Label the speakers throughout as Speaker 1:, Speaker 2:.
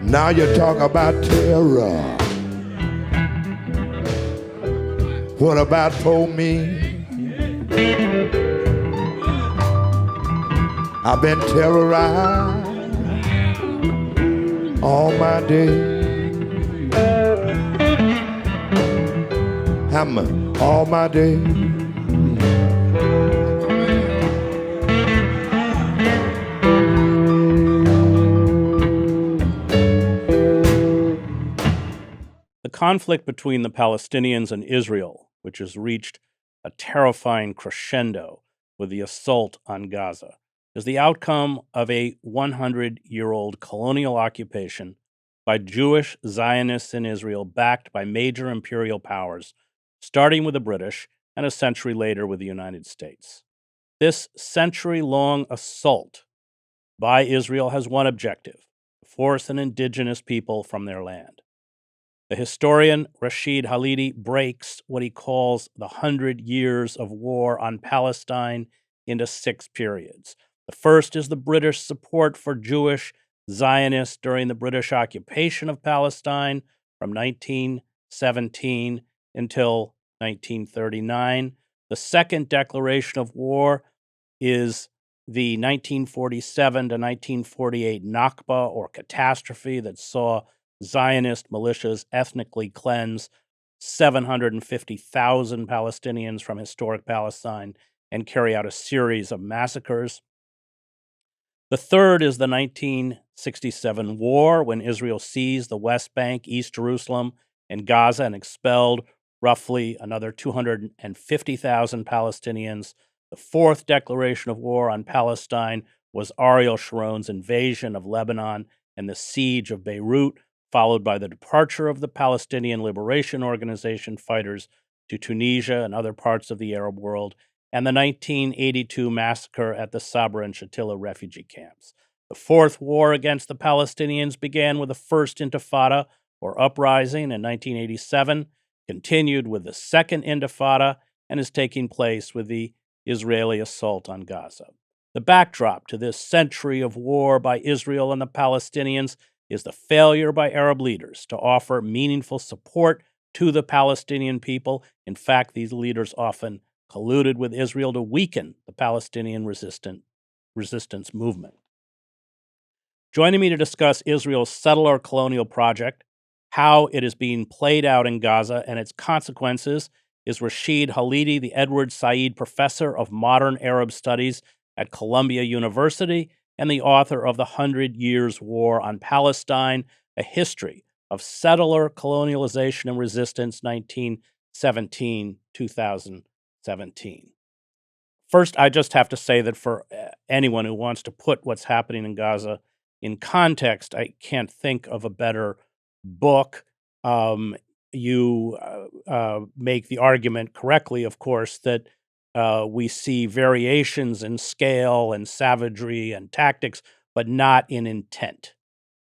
Speaker 1: Now you talk about terror. What about for me? I've been terrorized all my day. All my day.
Speaker 2: The conflict between the Palestinians and Israel, which has reached a terrifying crescendo with the assault on Gaza, is the outcome of a 100-year-old colonial occupation by Jewish Zionists in Israel, backed by major imperial powers, starting with the British and a century later with the United States. This century-long assault by Israel has one objective: to force an indigenous people from their land. The historian Rashid Khalidi breaks what he calls the 100 years of war on Palestine into 6 periods. The first is the British support for Jewish Zionists during the British occupation of Palestine from 1917 until 1939. The second declaration of war is the 1947 to 1948 Nakba, or catastrophe, that saw Zionist militias ethnically cleanse 750,000 Palestinians from historic Palestine and carry out a series of massacres. The third is the 1967 war, when Israel seized the West Bank, East Jerusalem, and Gaza and expelled roughly another 250,000 Palestinians. The fourth declaration of war on Palestine was Ariel Sharon's invasion of Lebanon and the siege of Beirut, followed by the departure of the Palestinian Liberation Organization fighters to Tunisia and other parts of the Arab world, and the 1982 massacre at the Sabra and Shatila refugee camps. The fourth war against the Palestinians began with the First Intifada, or uprising, in 1987, continued with the Second Intifada, and is taking place with the Israeli assault on Gaza. The backdrop to this century of war by Israel and the Palestinians is the failure by Arab leaders to offer meaningful support to the Palestinian people. In fact, these leaders often colluded with Israel to weaken the Palestinian resistance movement. Joining me to discuss Israel's settler colonial project, how it is being played out in Gaza, and its consequences, is Rashid Khalidi, the Edward Said Professor of Modern Arab Studies at Columbia University and the author of The 100 Years' War on Palestine, A History of Settler Colonialization and Resistance, 1917-2017. First, I just have to say that for anyone who wants to put what's happening in Gaza in context, I can't think of a better book. You make the argument correctly, of course, that we see variations in scale and savagery and tactics, but not in intent.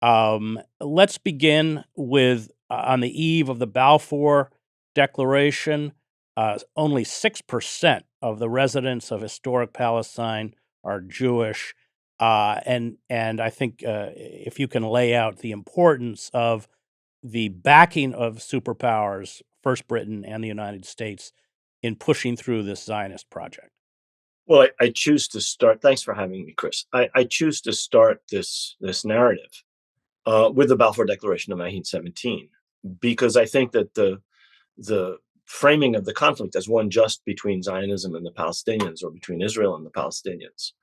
Speaker 2: Let's begin with, on the eve of the Balfour Declaration, only 6% of the residents of historic Palestine are Jewish. And I think if you can lay out the importance of the backing of superpowers, first Britain and the United States, in pushing through this Zionist project.
Speaker 3: Well, I choose to start. Thanks for having me, Chris. I choose to start this narrative with the Balfour Declaration of 1917, because I think that the framing of the conflict as one just between Zionism and the Palestinians, or between Israel and the Palestinians,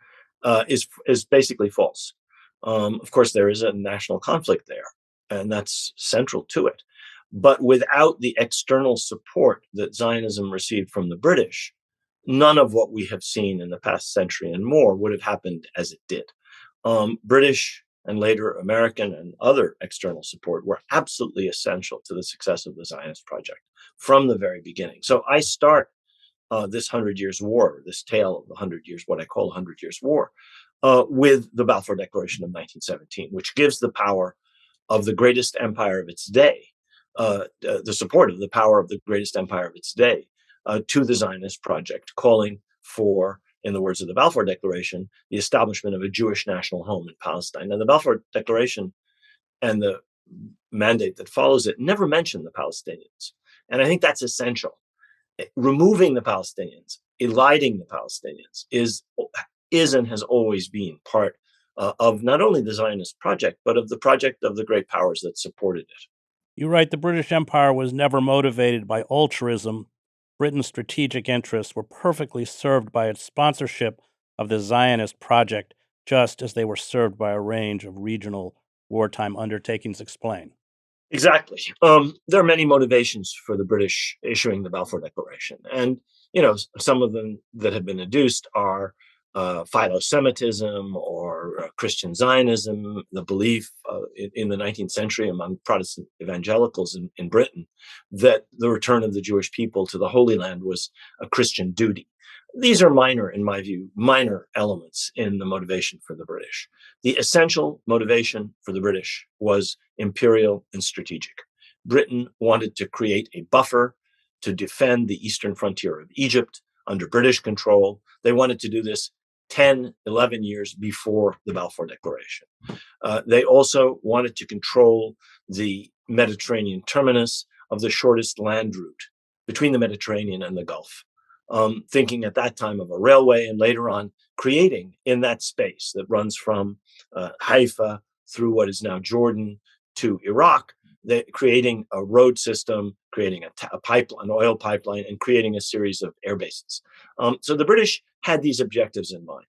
Speaker 3: is basically false. Of course, there is a national conflict there, and that's central to it. But without the external support that Zionism received from the British, none of what we have seen in the past century and more would have happened as it did. British and later American and other external support were absolutely essential to the success of the Zionist project from the very beginning. So I start this 100 Years' War, this tale of the 100 years, what I call 100 Years' War, with the Balfour Declaration of 1917, which gives the power of the greatest empire of its day, the support of the power of the greatest empire of its day, to the Zionist project, calling for, in the words of the Balfour Declaration, the establishment of a Jewish national home in Palestine. Now, the Balfour Declaration and the mandate that follows it never mention the Palestinians. And I think that's essential. Removing the Palestinians, eliding the Palestinians is and has always been part of not only the Zionist project, but of the project of the great powers that supported it.
Speaker 2: You write the British Empire was never motivated by altruism. Britain's strategic interests were perfectly served by its sponsorship of the Zionist project, just as they were served by a range of regional wartime undertakings. Explain.
Speaker 3: Exactly. There are many motivations for the British issuing the Balfour Declaration. And, some of them that have been adduced are philo-Semitism or Christian Zionism, the belief in the 19th century among Protestant evangelicals in Britain that the return of the Jewish people to the Holy Land was a Christian duty. These are minor, in my view, minor elements in the motivation for the British. The essential motivation for the British was imperial and strategic. Britain wanted to create a buffer to defend the eastern frontier of Egypt under British control. They wanted to do this 10, 11 years before the Balfour Declaration. They also wanted to control the Mediterranean terminus of the shortest land route between the Mediterranean and the Gulf. Thinking at that time of a railway, and later on creating in that space that runs from Haifa through what is now Jordan to Iraq, creating a road system, creating a pipeline, an oil pipeline, and creating a series of air bases. So the British had these objectives in mind.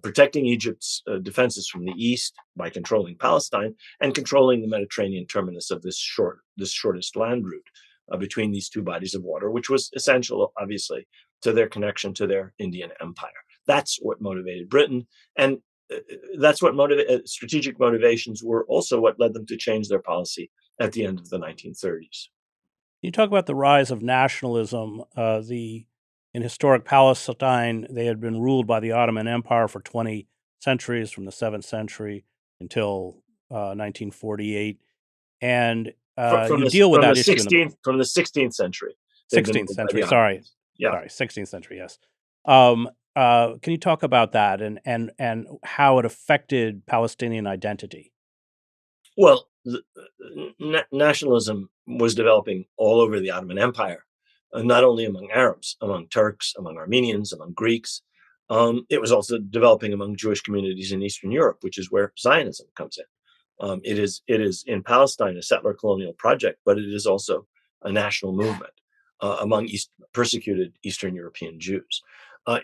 Speaker 3: Protecting Egypt's defenses from the east by controlling Palestine, and controlling the Mediterranean terminus of this shortest land route between these two bodies of water, which was essential, obviously, to their connection to their Indian empire. That's what motivated Britain, and that's what strategic motivations were also what led them to change their policy at the end of the 1930s.
Speaker 2: You talk about the rise of nationalism. In historic Palestine, they had been ruled by the Ottoman Empire for 20 centuries, from the 7th century until 1948. And you deal with that issue
Speaker 3: from the 16th century.
Speaker 2: 16th century, sorry.
Speaker 3: Yeah.
Speaker 2: Sorry, 16th century, yes. Can you talk about that and how it affected Palestinian identity?
Speaker 3: Well, nationalism was developing all over the Ottoman Empire, not only among Arabs, among Turks, among Armenians, among Greeks. It was also developing among Jewish communities in Eastern Europe, which is where Zionism comes in. It is in Palestine a settler colonial project, but it is also a national movement among persecuted Eastern European Jews.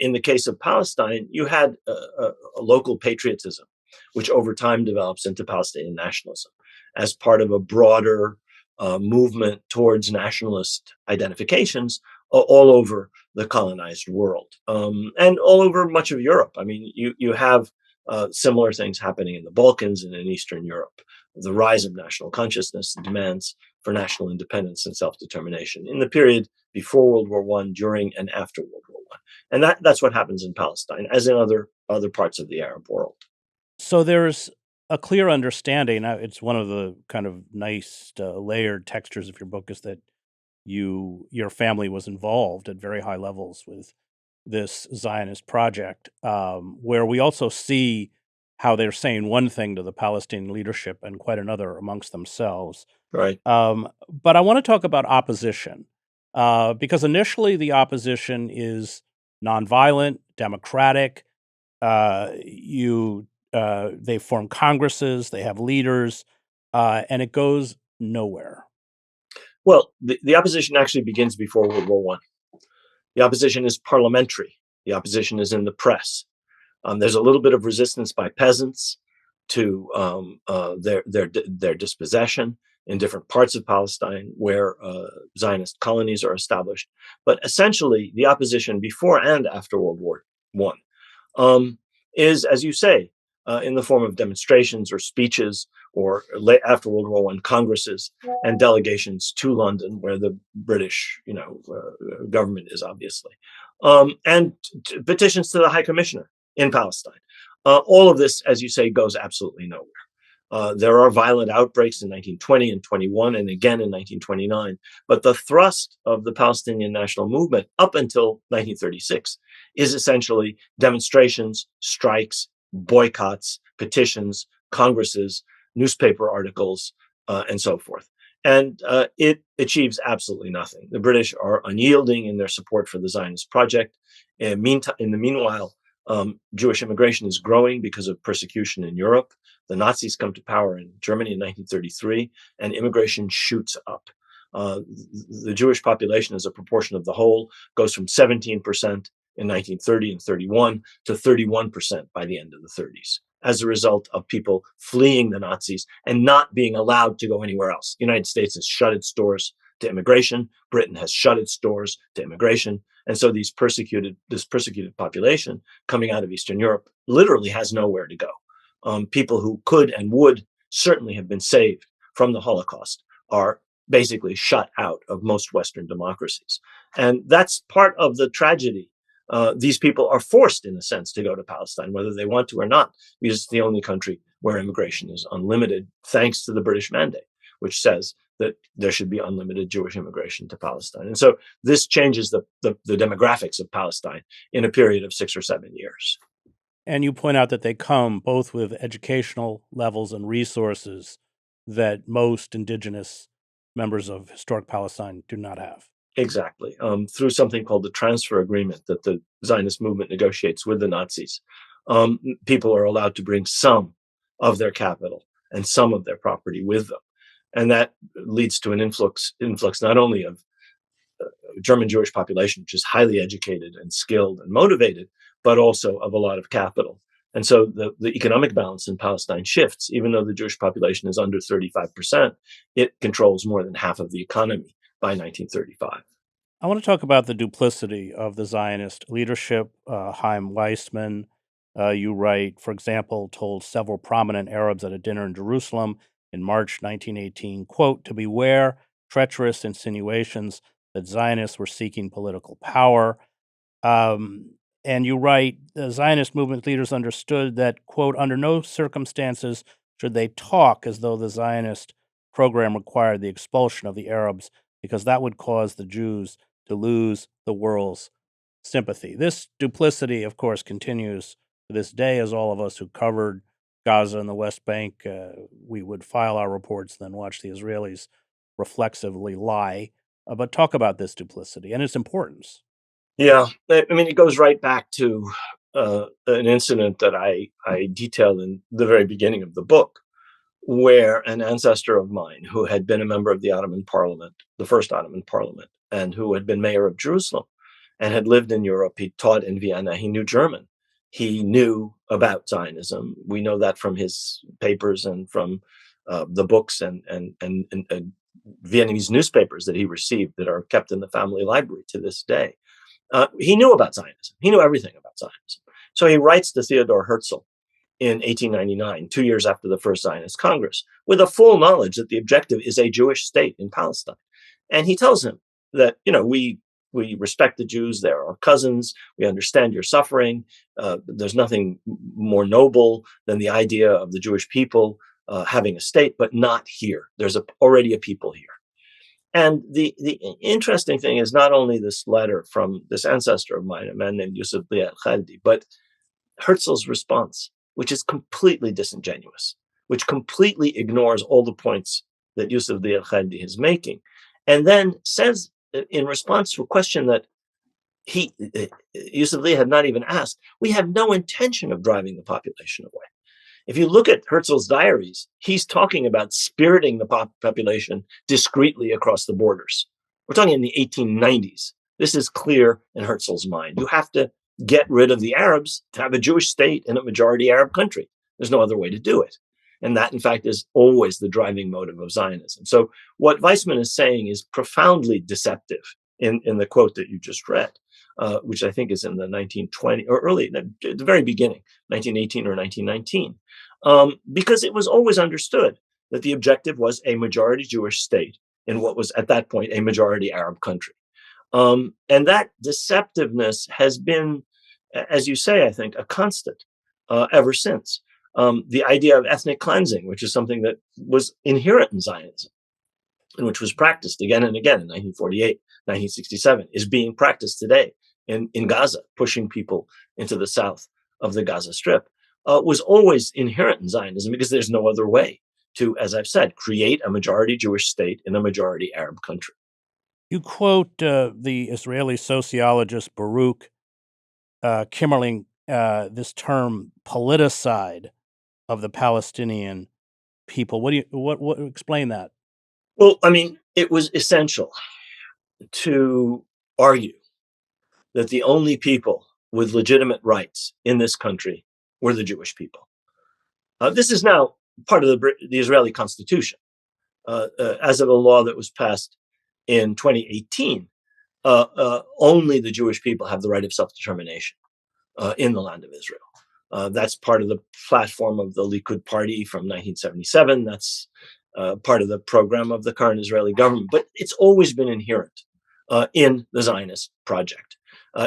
Speaker 3: In the case of Palestine, you had a local patriotism, which over time develops into Palestinian nationalism as part of a broader movement towards nationalist identifications all over the colonized world, and all over much of Europe. I mean, you have similar things happening in the Balkans and in Eastern Europe. The rise of national consciousness, the demands for national independence and self-determination in the period before World War I, during and after World War I. And that's what happens in Palestine, as in other parts of the Arab world.
Speaker 2: So there's a clear understanding. It's one of the kind of nice layered textures of your book is that your family was involved at very high levels with this Zionist project, where we also see how they're saying one thing to the Palestinian leadership and quite another amongst themselves.
Speaker 3: Right.
Speaker 2: But I want to talk about opposition, because initially the opposition is nonviolent, democratic. They form congresses, they have leaders, and it goes nowhere.
Speaker 3: Well, the opposition actually begins before World War I. The opposition is parliamentary. The opposition is in the press. There's a little bit of resistance by peasants to their dispossession in different parts of Palestine where Zionist colonies are established. But essentially, the opposition before and after World War I is, as you say, in the form of demonstrations or speeches, or after World War I, congresses and delegations to London, where the British, government is, obviously, and petitions to the High Commissioner in Palestine. All of this, as you say, goes absolutely nowhere. There are violent outbreaks in 1920 and 21, and again in 1929. But the thrust of the Palestinian national movement up until 1936 is essentially demonstrations, strikes, boycotts, petitions, congresses, newspaper articles, and so forth. And it achieves absolutely nothing. The British are unyielding in their support for the Zionist project. In the meanwhile, Jewish immigration is growing because of persecution in Europe. The Nazis come to power in Germany in 1933, and immigration shoots up. The Jewish population as a proportion of the whole goes from 17% in 1930 and 31 to 31% by the end of the 30s, as a result of people fleeing the Nazis and not being allowed to go anywhere else. The United States has shut its doors to immigration. Britain has shut its doors to immigration. And so this persecuted population coming out of Eastern Europe literally has nowhere to go. People who could and would certainly have been saved from the Holocaust are basically shut out of most Western democracies. And that's part of the tragedy. These people are forced, in a sense, to go to Palestine, whether they want to or not, because it's the only country where immigration is unlimited, thanks to the British mandate, which says that there should be unlimited Jewish immigration to Palestine. And so this changes the demographics of Palestine in a period of 6 or 7 years.
Speaker 2: And you point out that they come both with educational levels and resources that most indigenous members of historic Palestine do not have.
Speaker 3: Exactly. Through something called the transfer agreement that the Zionist movement negotiates with the Nazis, people are allowed to bring some of their capital and some of their property with them. And that leads to an influx not only of German Jewish population, which is highly educated and skilled and motivated, but also of a lot of capital. And so the economic balance in Palestine shifts. Even though the Jewish population is under 35%, it controls more than half of the economy by 1935.
Speaker 2: I want to talk about the duplicity of the Zionist leadership. Chaim Weizmann, you write, for example, told several prominent Arabs at a dinner in Jerusalem in March 1918, quote, to beware treacherous insinuations that Zionists were seeking political power. And you write, the Zionist movement leaders understood that, quote, under no circumstances should they talk as though the Zionist program required the expulsion of the Arabs, because that would cause the Jews to lose the world's sympathy. This duplicity, of course, continues to this day, as all of us who covered Gaza and the West Bank, we would file our reports, then watch the Israelis reflexively lie. But talk about this duplicity and its importance.
Speaker 3: Yeah, I mean, it goes right back to an incident that I detailed in the very beginning of the book, where an ancestor of mine who had been a member of the Ottoman Parliament, the first Ottoman Parliament, and who had been mayor of Jerusalem and had lived in Europe, he taught in Vienna, he knew German, he knew about Zionism. We know that from his papers and from the books and Viennese newspapers that he received that are kept in the family library to this day. He knew about Zionism. He knew everything about Zionism. So he writes to Theodor Herzl in 1899, 2 years after the first Zionist Congress, with a full knowledge that the objective is a Jewish state in Palestine. And he tells him that, we respect the Jews. They're our cousins. We understand your suffering. There's nothing more noble than the idea of the Jewish people having a state, but not here. There's already a people here. And the interesting thing is not only this letter from this ancestor of mine, a man named Yusuf Khalidi, but Herzl's response, which is completely disingenuous, which completely ignores all the points that Yusuf Khalidi is making, and then says in response to a question that Yusuf had not even asked, we have no intention of driving the population away. If you look at Herzl's diaries, he's talking about spiriting the population discreetly across the borders. We're talking in the 1890s. This is clear in Herzl's mind. You have to get rid of the Arabs to have a Jewish state in a majority Arab country. There's no other way to do it. And that, in fact, is always the driving motive of Zionism. So what Weizmann is saying is profoundly deceptive in the quote that you just read, which I think is in the 1920 or early, at the very beginning, 1918 or 1919. Because it was always understood that the objective was a majority Jewish state in what was at that point a majority Arab country. And that deceptiveness has been, as you say, I think, a constant ever since. The idea of ethnic cleansing, which is something that was inherent in Zionism and which was practiced again and again in 1948, 1967, is being practiced today in Gaza, pushing people into the south of the Gaza Strip. Was always inherent in Zionism because there's no other way to, as I've said, create a majority Jewish state in a majority Arab country.
Speaker 2: You quote the Israeli sociologist Baruch Kimmerling, this term politicide of the Palestinian people. What explain that?
Speaker 3: Well, I mean, it was essential to argue that the only people with legitimate rights in this country were the Jewish people. This is now part of the Israeli constitution. As of a law that was passed in 2018, only the Jewish people have the right of self-determination in the land of Israel. That's part of the platform of the Likud party from 1977. That's part of the program of the current Israeli government. But it's always been inherent in the Zionist project.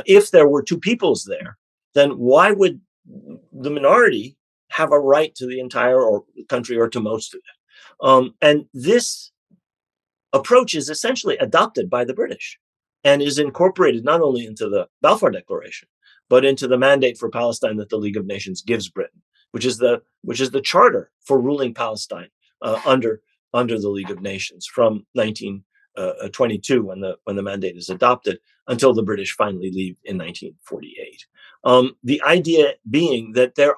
Speaker 3: If there were two peoples there, then why would the minority have a right to the entire country or to most of it? And this approach is essentially adopted by the British and is incorporated not only into the Balfour Declaration, but into the mandate for Palestine that the League of Nations gives Britain, which is the charter for ruling Palestine under the League of Nations from 1922 when the mandate is adopted until the British finally leave in 1948. The idea being that there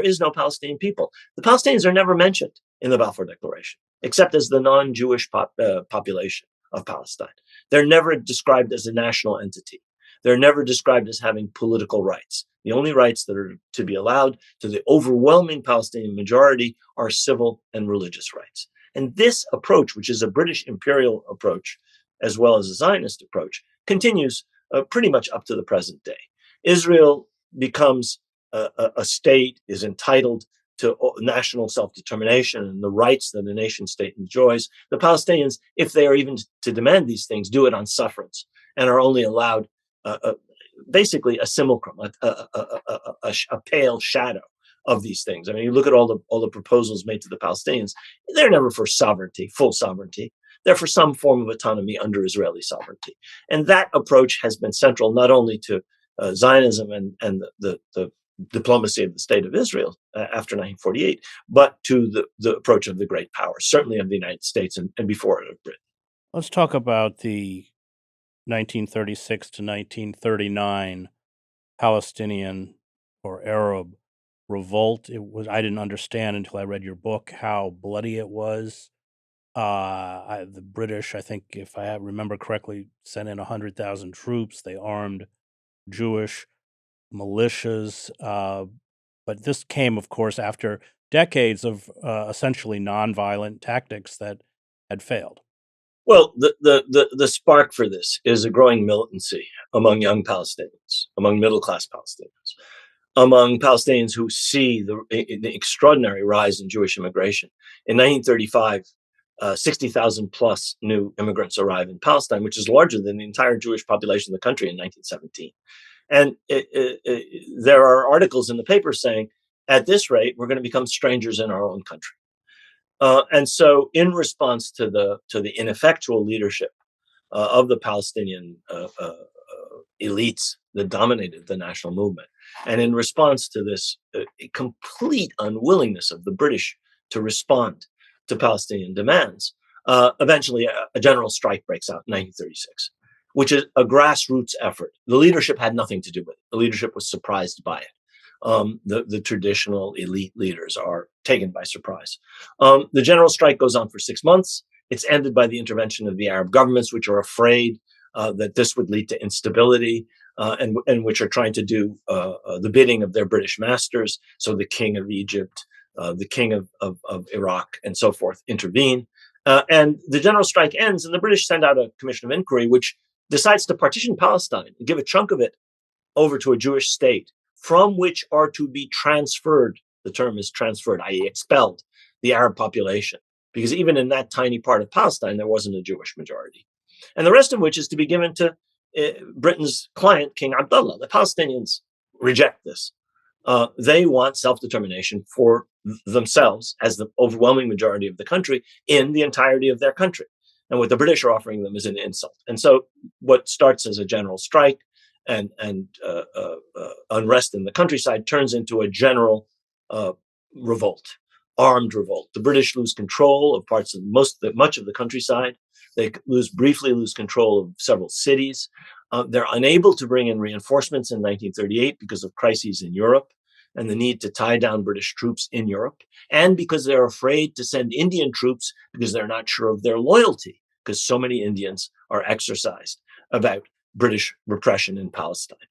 Speaker 3: is no Palestinian people. The Palestinians are never mentioned in the Balfour Declaration, except as the non-Jewish population of Palestine. They're never described as a national entity. They're never described as having political rights. The only rights that are to be allowed to the overwhelming Palestinian majority are civil and religious rights. And this approach, which is a British imperial approach, as well as a Zionist approach, continues pretty much up to the present day. Israel becomes a state, is entitled to national self-determination and the rights that a nation state enjoys. The Palestinians, if they are even to demand these things, do it on sufferance and are only allowed basically a simulacrum, a pale shadow of these things. I mean, you look at all the proposals made to the Palestinians, they're never for sovereignty, full sovereignty. They're for some form of autonomy under Israeli sovereignty. And that approach has been central not only to Zionism and the diplomacy of the state of Israel after 1948, but to the approach of the great powers, certainly of the United States and before it of Britain.
Speaker 2: Let's talk about the 1936 to 1939 Palestinian or Arab Revolt. I didn't understand until I read your book how bloody it was. The British, I think, if I remember correctly, sent in 100,000 troops. They armed Jewish militias. But this came, of course, after decades of essentially nonviolent tactics that had failed.
Speaker 3: Well, the spark for this is a growing militancy among young Palestinians, among middle-class Palestinians, among Palestinians who see the extraordinary rise in Jewish immigration. In 1935, 60,000 plus new immigrants arrive in Palestine, which is larger than the entire Jewish population of the country in 1917. And there are articles in the paper saying, at this rate, we're going to become strangers in our own country. And so, in response to the ineffectual leadership of the Palestinian elites that dominated the national movement, and in response to this complete unwillingness of the British to respond to Palestinian demands, eventually a general strike breaks out in 1936, which is a grassroots effort. The leadership had nothing to do with it. The leadership was surprised by it. The traditional elite leaders are taken by surprise. The general strike goes on for 6 months. It's ended by the intervention of the Arab governments, which are afraid that this would lead to instability and which are trying to do the bidding of their British masters. So the king of Egypt, the king of Iraq, and so forth intervene. And the general strike ends, and the British send out a commission of inquiry, which decides to partition Palestine and give a chunk of it over to a Jewish state, from which are to be transferred, the term is transferred, i.e. expelled, the Arab population. Because even in that tiny part of Palestine, there wasn't a Jewish majority. And the rest of which is to be given to Britain's client, King Abdullah. The Palestinians reject this. They want self-determination for themselves as the overwhelming majority of the country in the entirety of their country. And what the British are offering them is an insult. And so what starts as a general strike and unrest in the countryside turns into a general revolt armed revolt. The British lose control of parts of much of the countryside. They briefly lose control of several cities. They're unable to bring in reinforcements in 1938 because of crises in Europe and the need to tie down British troops in Europe, and because they're afraid to send Indian troops because they're not sure of their loyalty, because so many Indians are exercised about British repression in Palestine.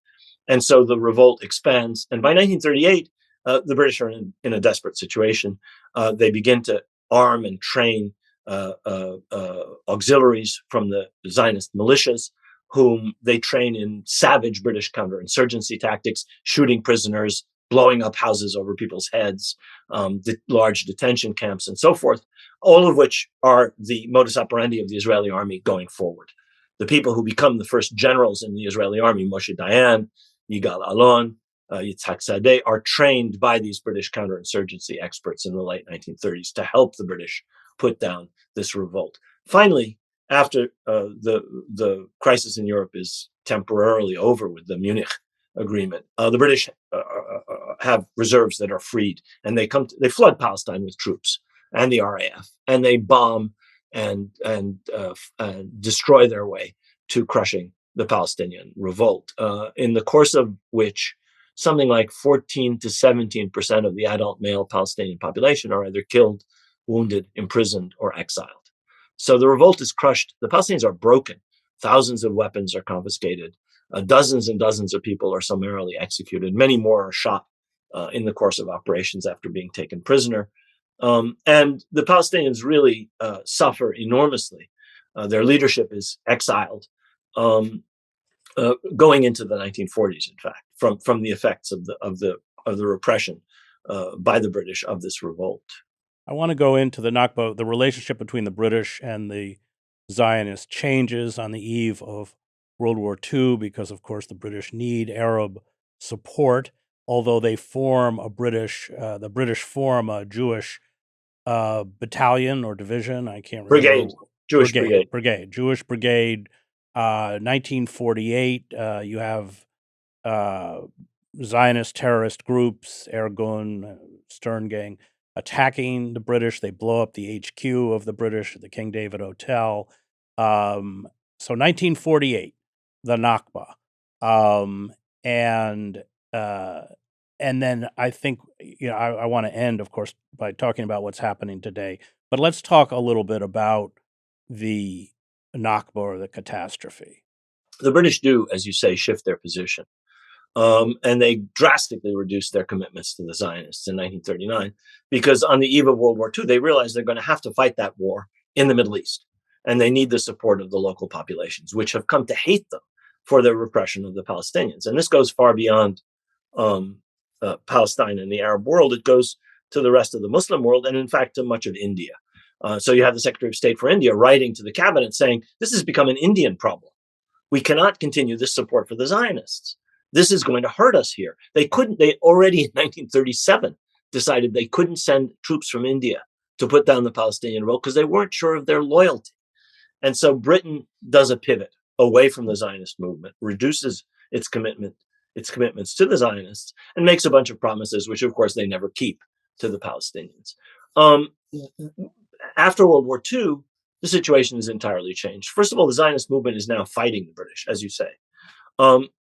Speaker 3: And so the revolt expands. And by 1938, the British are in a desperate situation. They begin to arm and train auxiliaries from the Zionist militias, whom they train in savage British counterinsurgency tactics, shooting prisoners, blowing up houses over people's heads, large detention camps, and so forth, all of which are the modus operandi of the Israeli army going forward. The people who become the first generals in the Israeli army, Moshe Dayan, Yigal Allon, Yitzhak Sadeh, are trained by these British counterinsurgency experts in the late 1930s to help the British put down this revolt. Finally, after the crisis in Europe is temporarily over with the Munich Agreement, the British have reserves that are freed, and they flood Palestine with troops and the RAF, and they bomb and destroy their way to crushing the Palestinian revolt, in the course of which something like 14 to 17% of the adult male Palestinian population are either killed, wounded, imprisoned, or exiled. So the revolt is crushed. The Palestinians are broken. Thousands of weapons are confiscated. Dozens and dozens of people are summarily executed. Many more are shot in the course of operations after being taken prisoner. And the Palestinians really suffer enormously. Their leadership is exiled, going into the 1940s, in fact, from the effects of the repression by the British of this revolt.
Speaker 2: I want to go into the Nakba. The relationship between the British and the Zionists changes on the eve of World War II because, of course, the British need Arab support. Although they form the British form a Jewish battalion or division. I can't remember.
Speaker 3: Jewish brigade.
Speaker 2: Jewish brigade. 1948. You have Zionist terrorist groups, Ergun, Stern Gang, attacking the British. They blow up the HQ of the British, the King David Hotel. So 1948, the Nakba, and then I think I want to end, of course, by talking about what's happening today. But let's talk a little bit about the Nakba or the catastrophe.
Speaker 3: The British do, as you say, shift their position. And they drastically reduced their commitments to the Zionists in 1939, because on the eve of World War II, they realized they're going to have to fight that war in the Middle East. And they need the support of the local populations, which have come to hate them for their repression of the Palestinians. And this goes far beyond Palestine and the Arab world. It goes to the rest of the Muslim world, and in fact, to much of India. So you have the Secretary of State for India writing to the cabinet saying, this has become an Indian problem. We cannot continue this support for the Zionists. This is going to hurt us here. They already in 1937 decided they couldn't send troops from India to put down the Palestinian revolt because they weren't sure of their loyalty. And so Britain does a pivot away from the Zionist movement, reduces its commitments to the Zionists, and makes a bunch of promises, which of course they never keep, to the Palestinians. After World War II, the situation is entirely changed. First of all, the Zionist movement is now fighting the British, as you say.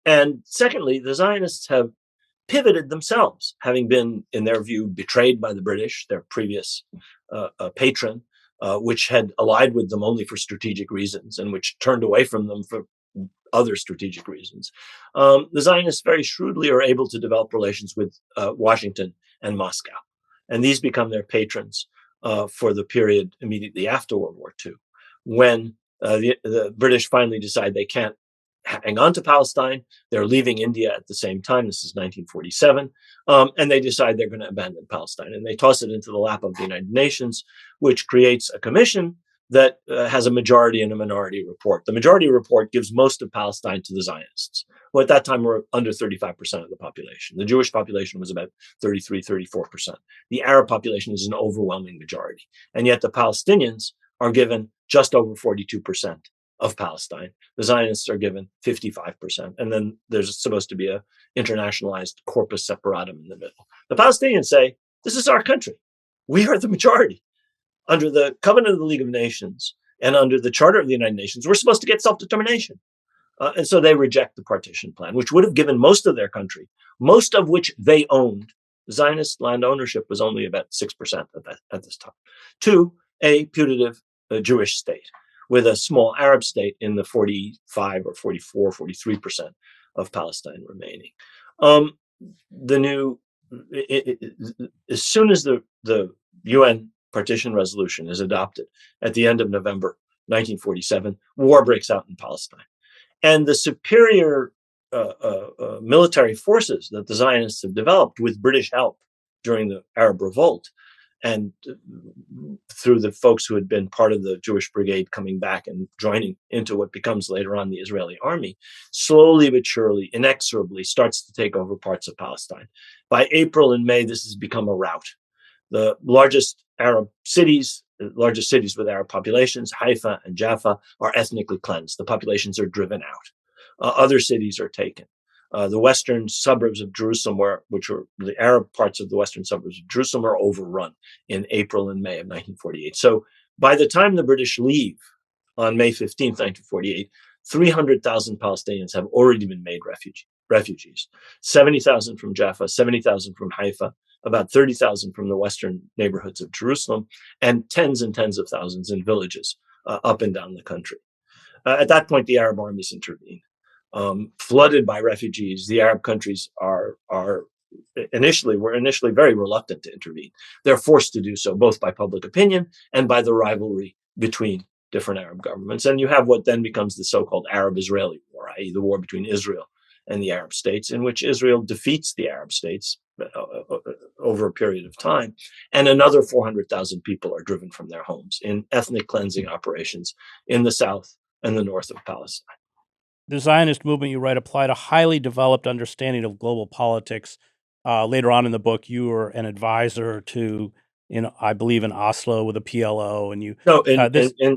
Speaker 3: And secondly, the Zionists have pivoted themselves, having been, in their view, betrayed by the British, their previous patron, which had allied with them only for strategic reasons and which turned away from them for other strategic reasons. The Zionists very shrewdly are able to develop relations with Washington and Moscow. And these become their patrons for the period immediately after World War II, when the British finally decide they can't hang on to Palestine. They're leaving India at the same time. This is 1947. And they decide they're going to abandon Palestine. And they toss it into the lap of the United Nations, which creates a commission that has a majority and a minority report. The majority report gives most of Palestine to the Zionists, who at that time were under 35% of the population. The Jewish population was about 33, 34%. The Arab population is an overwhelming majority. And yet the Palestinians are given just over 42% of Palestine. The Zionists are given 55%. And then there's supposed to be a internationalized corpus separatum in the middle. The Palestinians say, this is our country. we are the majority. Under the Covenant of the League of Nations and under the Charter of the United Nations, we're supposed to get self-determination. And so they reject the partition plan, which would have given most of their country, most of which they owned. Zionist land ownership was only about 6% at this time, to a putative Jewish state with a small Arab state in the 45 or 44, 43% of Palestine remaining. As soon as the UN partition resolution is adopted at the end of November 1947, war breaks out in Palestine. And the superior military forces that the Zionists have developed with British help during the Arab Revolt, and through the folks who had been part of the Jewish Brigade coming back and joining into what becomes later on the Israeli army, slowly but surely, inexorably starts to take over parts of Palestine. By April and May, this has become a rout. The largest Arab cities, the largest cities with Arab populations, Haifa and Jaffa, are ethnically cleansed. The populations are driven out. Other cities are taken. The western suburbs of Jerusalem, which were the Arab parts of the western suburbs of Jerusalem, are overrun in April and May of 1948. So by the time the British leave on May 15th, 1948, 300,000 Palestinians have already been made refugees. 70,000 from Jaffa, 70,000 from Haifa, about 30,000 from the western neighborhoods of Jerusalem, and tens of thousands in villages up and down the country. At that point, the Arab armies intervene. Flooded by refugees, the Arab countries were initially very reluctant to intervene. They're forced to do so both by public opinion and by the rivalry between different Arab governments. And you have what then becomes the so-called Arab-Israeli War, i.e. the war between Israel and the Arab states, in which Israel defeats the Arab states over a period of time, and another 400,000 people are driven from their homes in ethnic cleansing operations in the south and the north of Palestine.
Speaker 2: The Zionist movement, you write, applied a highly developed understanding of global politics. Later on in the book, you were an advisor to, I believe, in Oslo with the PLO, and you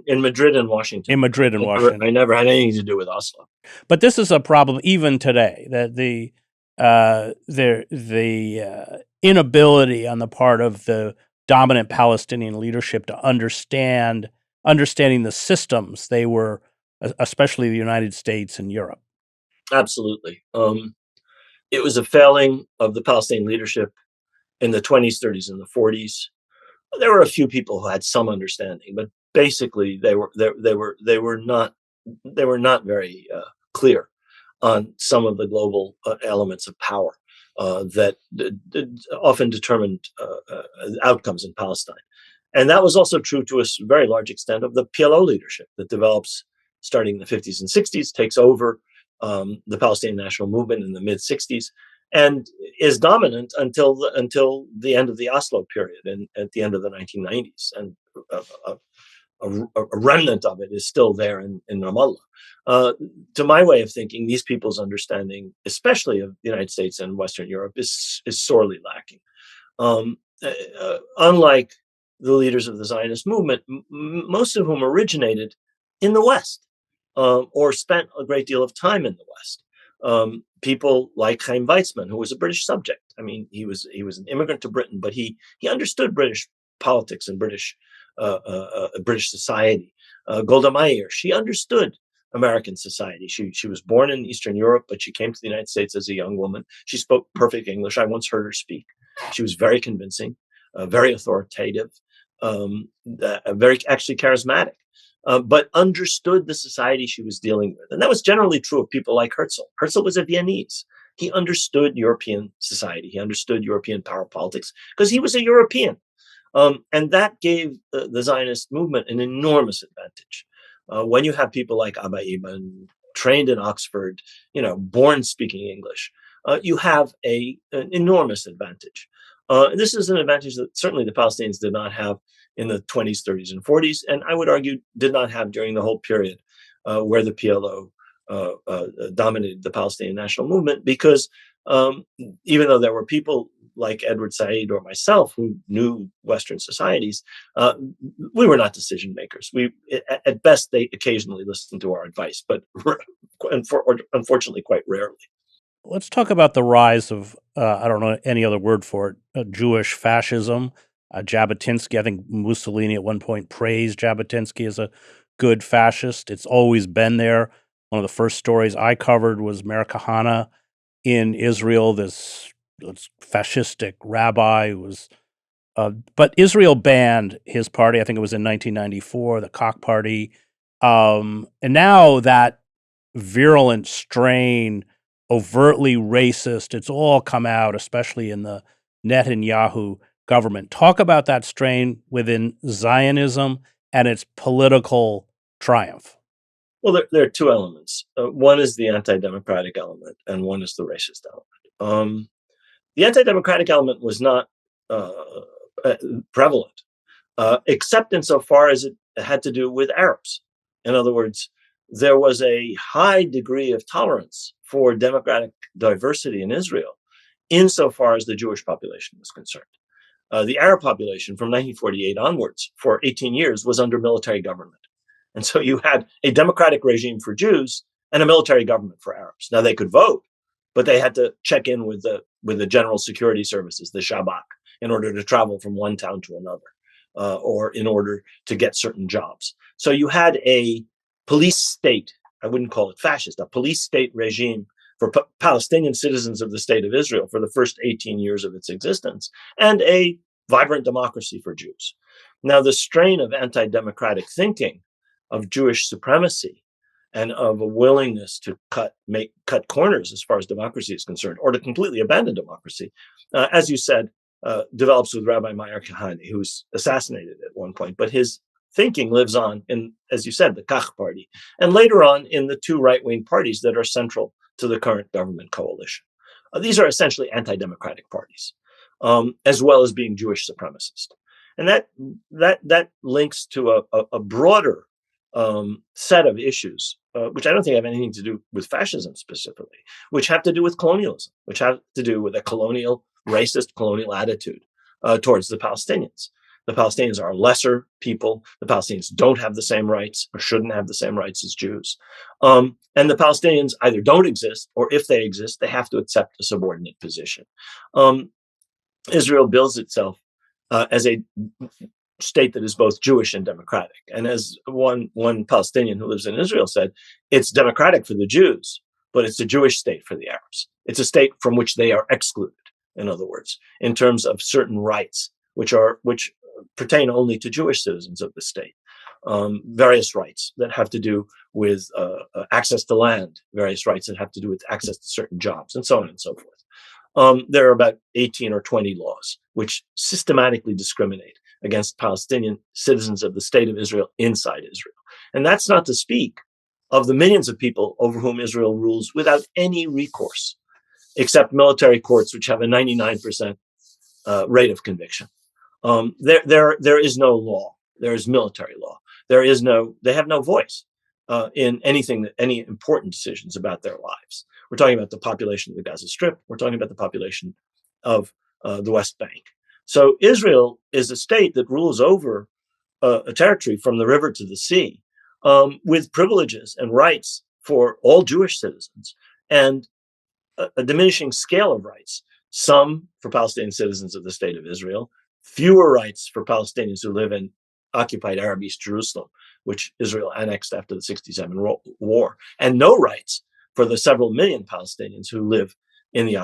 Speaker 3: in Madrid and Washington.
Speaker 2: In Madrid and Washington,
Speaker 3: I never had anything to do with Oslo.
Speaker 2: But this is a problem even today, that the inability on the part of the dominant Palestinian leadership to understanding the systems they were, especially the United States and Europe.
Speaker 3: Absolutely. It was a failing of the Palestinian leadership in the 20s, 30s, and the 40s. There were a few people who had some understanding, but basically they were not very clear on some of the global elements of power that often determined outcomes in Palestine. And that was also true to a very large extent of the PLO leadership that develops starting in the 50s and 60s, takes over the Palestinian National Movement in the mid-60s, and is dominant until the end of the Oslo period and at the end of the 1990s. And a remnant of it is still there in Ramallah. To my way of thinking, these people's understanding, especially of the United States and Western Europe, is sorely lacking. Unlike the leaders of the Zionist movement, most of whom originated in the West or spent a great deal of time in the West. People like Chaim Weizmann, who was a British subject. I mean, he was an immigrant to Britain, but he understood British politics and British society. Golda Meir, she understood American society. She was born in Eastern Europe, but she came to the United States as a young woman. She spoke perfect English. I once heard her speak. She was very convincing, very authoritative, very actually charismatic, but understood the society she was dealing with. And that was generally true of people like Herzl. Herzl was a Viennese. He understood European society. He understood European power politics because he was a European. And that gave the Zionist movement an enormous advantage. When you have people like Abba Eban, trained in Oxford, born speaking English, you have an enormous advantage. This is an advantage that certainly the Palestinians did not have in the 20s, 30s, and 40s, and I would argue did not have during the whole period where the PLO dominated the Palestinian national movement, because even though there were people like Edward Said or myself who knew Western societies, we were not decision makers. At best, they occasionally listened to our advice, but unfortunately, quite rarely.
Speaker 2: Let's talk about the rise of, I don't know any other word for it, Jewish fascism. Jabotinsky, I think Mussolini at one point praised Jabotinsky as a good fascist. It's always been there. One of the first stories I covered was Meir Kahane in Israel, this fascistic rabbi who was, but Israel banned his party. I think it was in 1994, the Koch Party. And now that virulent strain, overtly racist, it's all come out, especially in the Netanyahu government. Talk about that strain within Zionism and its political triumph.
Speaker 3: Well, there are two elements. One is the anti-democratic element, and one is the racist element. The anti-democratic element was not prevalent, except insofar as it had to do with Arabs. In other words, there was a high degree of tolerance for democratic diversity in Israel, insofar as the Jewish population was concerned. The Arab population from 1948 onwards, for 18 years, was under military government. And so you had a democratic regime for Jews and a military government for Arabs. Now they could vote, but they had to check in with the general security services, the Shabak, in order to travel from one town to another, or in order to get certain jobs. So you had a police state, I wouldn't call it fascist, a police state regime for Palestinian citizens of the state of Israel for the first 18 years of its existence, and a vibrant democracy for Jews. Now, the strain of anti-democratic thinking, of Jewish supremacy, and of a willingness to cut corners as far as democracy is concerned, or to completely abandon democracy, as you said, develops with Rabbi Meir Kahane, who was assassinated at one point. But his thinking lives on in, as you said, the Koch party, and later on in the two right-wing parties that are central to the current government coalition. These are essentially anti-democratic parties, as well as being Jewish supremacist. And that links to a broader set of issues, which I don't think have anything to do with fascism specifically, which have to do with colonialism, which have to do with a racist colonial attitude towards the Palestinians. The Palestinians are a lesser people. The Palestinians don't have the same rights, or shouldn't have the same rights as Jews. And the Palestinians either don't exist, or if they exist, they have to accept a subordinate position. Israel bills itself as a state that is both Jewish and democratic. And as one Palestinian who lives in Israel said, it's democratic for the Jews, but it's a Jewish state for the Arabs. It's a state from which they are excluded, in other words, in terms of certain rights, which pertain only to Jewish citizens of the state. Various rights that have to do with access to land, various rights that have to do with access to certain jobs, and so on and so forth. There are about 18 or 20 laws which systematically discriminate against Palestinian citizens of the state of Israel inside Israel. And that's not to speak of the millions of people over whom Israel rules without any recourse, except military courts, which have a 99% rate of conviction. There is no law. There is military law. They have no voice in any important decisions about their lives. We're talking about the population of the Gaza Strip. We're talking about the population of the West Bank. So Israel is a state that rules over a territory from the river to the sea, with privileges and rights for all Jewish citizens, and a diminishing scale of rights, some for Palestinian citizens of the state of Israel, fewer rights for Palestinians who live in occupied Arab East Jerusalem, which Israel annexed after the 67 war, and no rights for the several million Palestinians who live in the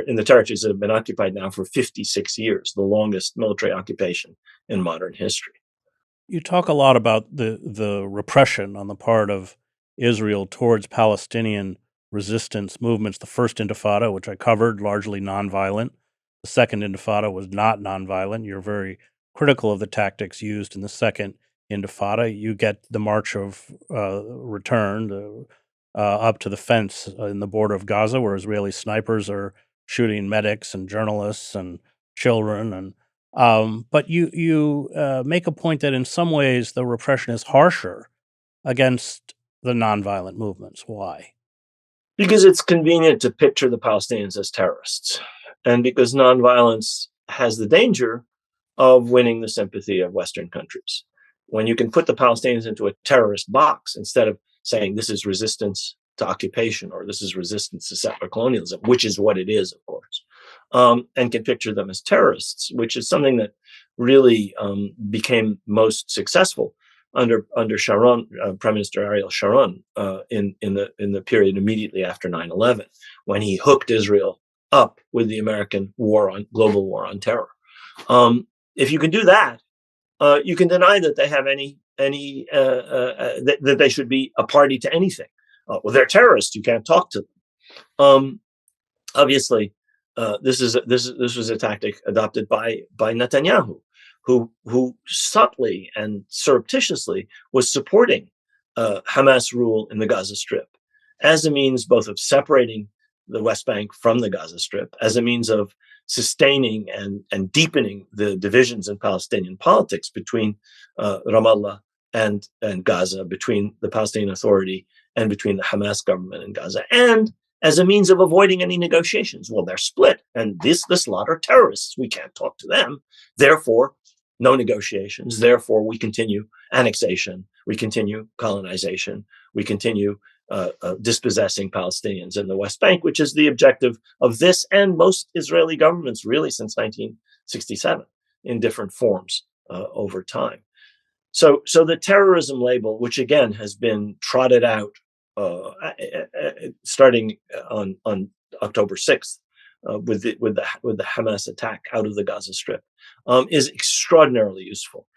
Speaker 3: in the territories that have been occupied now for 56 years, the longest military occupation in modern history.
Speaker 2: You talk a lot about the repression on the part of Israel towards Palestinian resistance movements. The first Intifada, which I covered, largely nonviolent. The second Intifada was not nonviolent. You're very critical of the tactics used in the second Intifada. You get the March of Return up to the fence in the border of Gaza, where Israeli snipers are shooting medics and journalists and children. And but you make a point that in some ways the repression is harsher against the nonviolent movements. Why?
Speaker 3: Because it's convenient to picture the Palestinians as terrorists, and because nonviolence has the danger of winning the sympathy of Western countries. When you can put the Palestinians into a terrorist box instead of saying this is resistance to occupation, or this is resistance to settler colonialism, which is what it is, of course, and can picture them as terrorists, which is something that really became most successful under Sharon, Prime Minister Ariel Sharon, in the period immediately after 9/11, when he hooked Israel up with the American global war on terror. If you can do that, you can deny that they have that they should be a party to anything. Well, they're terrorists. You can't talk to them. Obviously, this was a tactic adopted by Netanyahu, who subtly and surreptitiously was supporting Hamas rule in the Gaza Strip as a means both of separating the West Bank from the Gaza Strip, as a means of sustaining and deepening the divisions in Palestinian politics between Ramallah and Gaza, between the Palestinian Authority and between the Hamas government in Gaza, and as a means of avoiding any negotiations. Well, they're split, and this lot are terrorists. We can't talk to them. Therefore, no negotiations. Therefore, we continue annexation. We continue colonization. We continue dispossessing Palestinians in the West Bank, which is the objective of this and most Israeli governments really since 1967 in different forms over time. So the terrorism label, which again has been trotted out starting on October 6th with the Hamas attack out of the Gaza Strip, is extraordinarily useful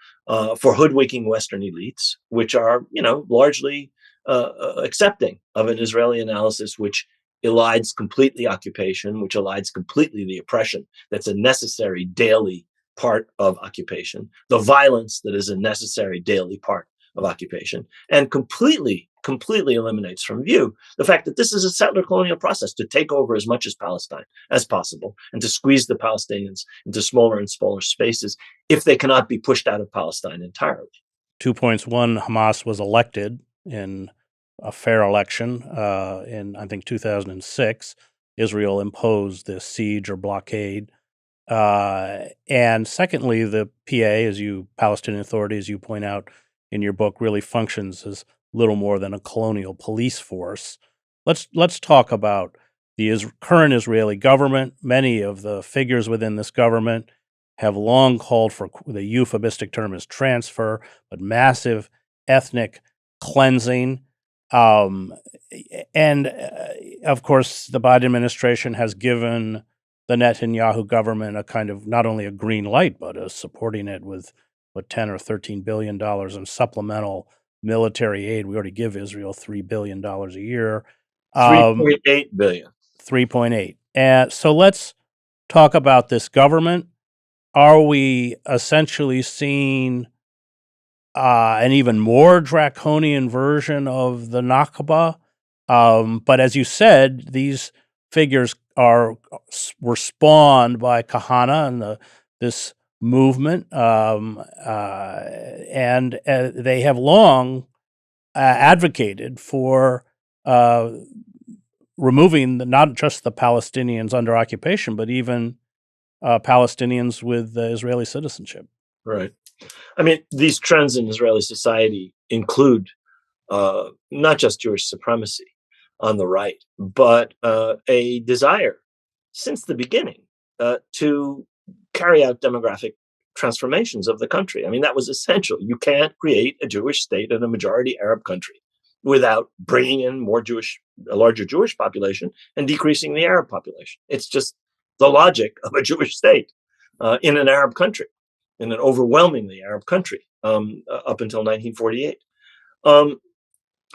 Speaker 3: for hoodwinking Western elites, which are largely accepting of an Israeli analysis which elides completely occupation, which elides completely the oppression that's a necessary daily part of occupation, the violence that is a necessary daily part of occupation, and completely eliminates from view the fact that this is a settler colonial process to take over as much as Palestine as possible and to squeeze the Palestinians into smaller and smaller spaces if they cannot be pushed out of Palestine entirely.
Speaker 2: 2 points. One, Hamas was elected in a fair election in, I think, 2006. Israel imposed this siege or blockade. And secondly, the Palestinian Authority, as you point out in your book, really functions as little more than a colonial police force. Let's talk about the current Israeli government. Many of the figures within this government have long called for, the euphemistic term is transfer, but massive ethnic cleansing. And of course, the Biden administration has given the Netanyahu government a kind of not only a green light, but is supporting it with $10 or $13 billion in supplemental military aid. We already give Israel $3 billion a year.
Speaker 3: 3.8 billion.
Speaker 2: 3.8. And so let's talk about this government. Are we essentially seeing an even more draconian version of the Nakba? But as you said, these figures were spawned by Kahana and this movement, and they have long advocated for removing not just the Palestinians under occupation, but even Palestinians with Israeli citizenship.
Speaker 3: Right. I mean, these trends in Israeli society include not just Jewish supremacy on the right, but a desire since the beginning to carry out demographic transformations of the country. I mean, that was essential. You can't create a Jewish state in a majority Arab country without bringing in a larger Jewish population and decreasing the Arab population. It's just the logic of a Jewish state in an Arab country, in an overwhelmingly Arab country up until 1948. And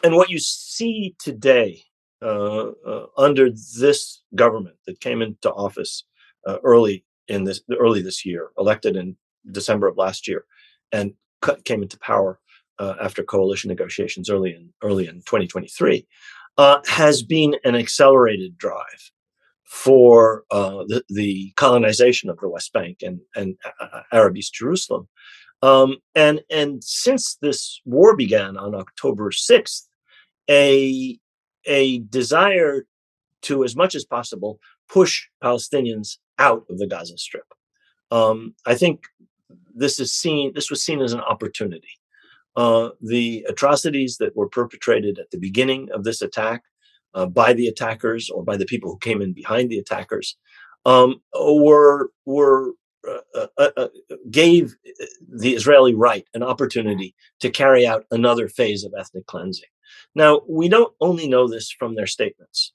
Speaker 3: what you see today under this government that came into office early this year, elected in December of last year, and came into power after coalition negotiations early in 2023, has been an accelerated drive for the colonization of the West Bank and Arab East Jerusalem. And since this war began on October 6th, a desire to, as much as possible, push Palestinians out of the Gaza Strip. I think this was seen as an opportunity. The atrocities that were perpetrated at the beginning of this attack by the attackers or by the people who came in behind the attackers were gave the Israeli right an opportunity to carry out another phase of ethnic cleansing. Now, we don't only know this from their statements.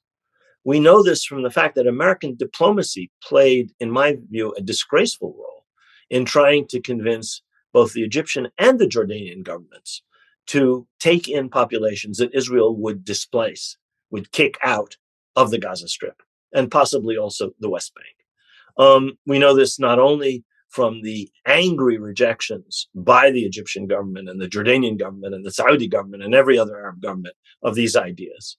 Speaker 3: We know this from the fact that American diplomacy played, in my view, a disgraceful role in trying to convince both the Egyptian and the Jordanian governments to take in populations that Israel would displace, would kick out of the Gaza Strip, and possibly also the West Bank. We know this not only from the angry rejections by the Egyptian government and the Jordanian government and the Saudi government and every other Arab government of these ideas,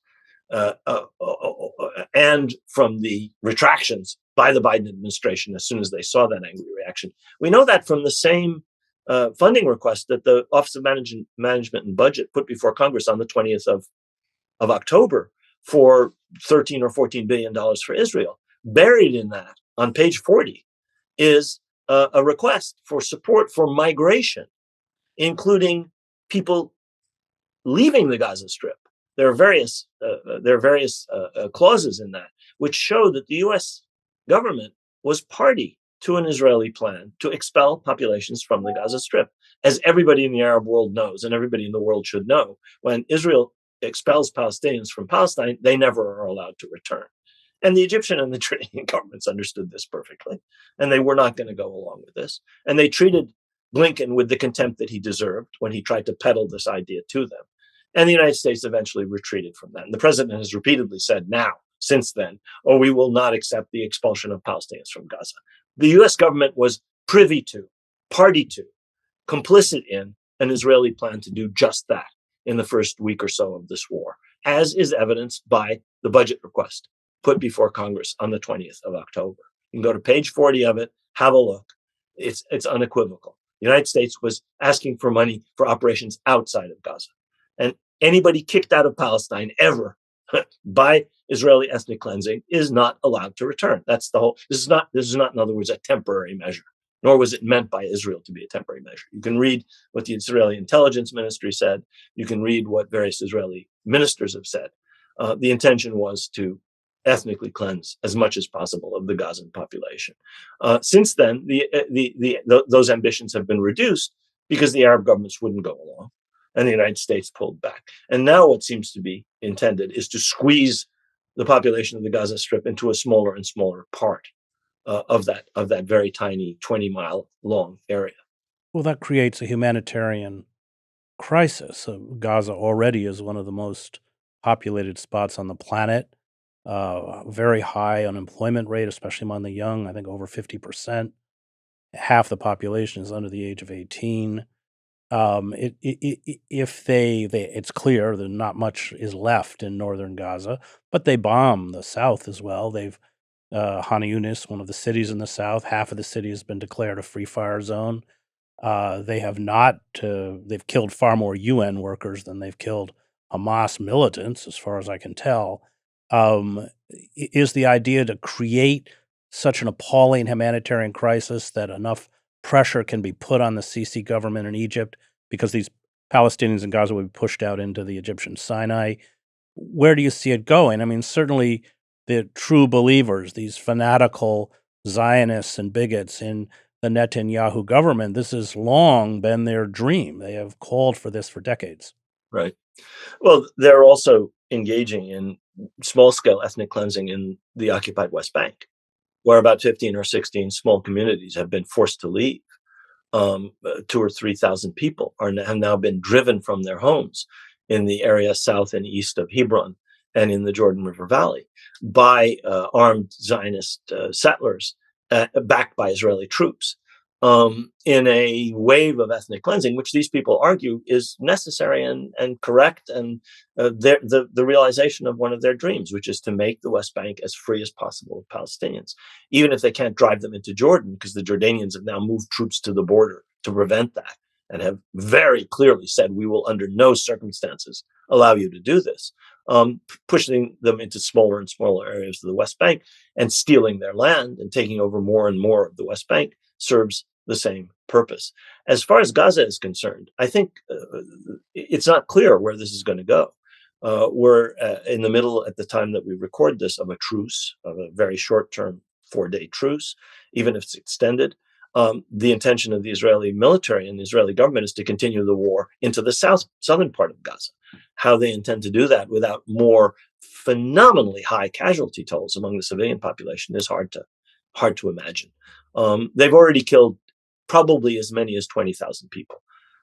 Speaker 3: and from the retractions by the Biden administration as soon as they saw that angry reaction. We know that from the same funding request that the Office of Management and Budget put before Congress on the 20th of October for $13 or $14 billion for Israel. Buried in that, on page 40, is a request for support for migration, including people leaving the Gaza Strip. There are various clauses in that which show that the U.S. government was party to an Israeli plan to expel populations from the Gaza Strip. As everybody in the Arab world knows, and everybody in the world should know, when Israel expels Palestinians from Palestine, they never are allowed to return. And the Egyptian and the Jordanian governments understood this perfectly, and they were not going to go along with this. And they treated Blinken with the contempt that he deserved when he tried to peddle this idea to them. And the United States eventually retreated from that. And the president has repeatedly said now, since then, oh, we will not accept the expulsion of Palestinians from Gaza. The US government was privy to, party to, complicit in an Israeli plan to do just that in the first week or so of this war, as is evidenced by the budget request put before Congress on the 20th of October. You can go to page 40 of it, have a look. It's unequivocal. The United States was asking for money for operations outside of Gaza. And anybody kicked out of Palestine ever by Israeli ethnic cleansing is not allowed to return. That's the whole. This is not, in other words, a temporary measure, nor was it meant by Israel to be a temporary measure. You can read what the Israeli intelligence ministry said. You can read what various Israeli ministers have said. The intention was to ethnically cleanse as much as possible of the Gazan population. Since then, those ambitions have been reduced because the Arab governments wouldn't go along, and the United States pulled back. And now what seems to be intended is to squeeze the population of the Gaza Strip into a smaller and smaller part of that very tiny 20-mile long area.
Speaker 2: Well, that creates a humanitarian crisis. Gaza already is one of the most populated spots on the planet. Very high unemployment rate, especially among the young. I think over 50%. Half the population is under the age of 18. It's clear that not much is left in northern Gaza, but they bomb the south as well. They've Han Yunis, one of the cities in the south, half of the city has been declared a free fire zone. They've killed far more UN workers than they've killed Hamas militants, as far as I can tell. Is the idea to create such an appalling humanitarian crisis that enough pressure can be put on the Sisi government in Egypt because these Palestinians in Gaza would be pushed out into the Egyptian Sinai? Where do you see it going? I mean, certainly the true believers, these fanatical Zionists and bigots in the Netanyahu government, this has long been their dream. They have called for this for decades.
Speaker 3: Right. Well, they're also engaging in small-scale ethnic cleansing in the occupied West Bank, where about 15 or 16 small communities have been forced to leave. 2,000 or 3,000 people have now been driven from their homes in the area south and east of Hebron and in the Jordan River Valley by armed Zionist settlers backed by Israeli troops in a wave of ethnic cleansing, which these people argue is necessary and correct, and the realization of one of their dreams, which is to make the West Bank as free as possible of Palestinians, even if they can't drive them into Jordan, because the Jordanians have now moved troops to the border to prevent that and have very clearly said, we will under no circumstances allow you to do this. Pushing them into smaller and smaller areas of the West Bank and stealing their land and taking over more and more of the West Bank serves the same purpose. As far as Gaza is concerned, I think it's not clear where this is going to go. We're in the middle, at the time that we record this, of a truce, of a very short-term 4-day truce, even if it's extended. The intention of the Israeli military and the Israeli government is to continue the war into the southern part of Gaza. How they intend to do that without more phenomenally high casualty tolls among the civilian population is hard to imagine. They've already killed probably as many as 20,000 people.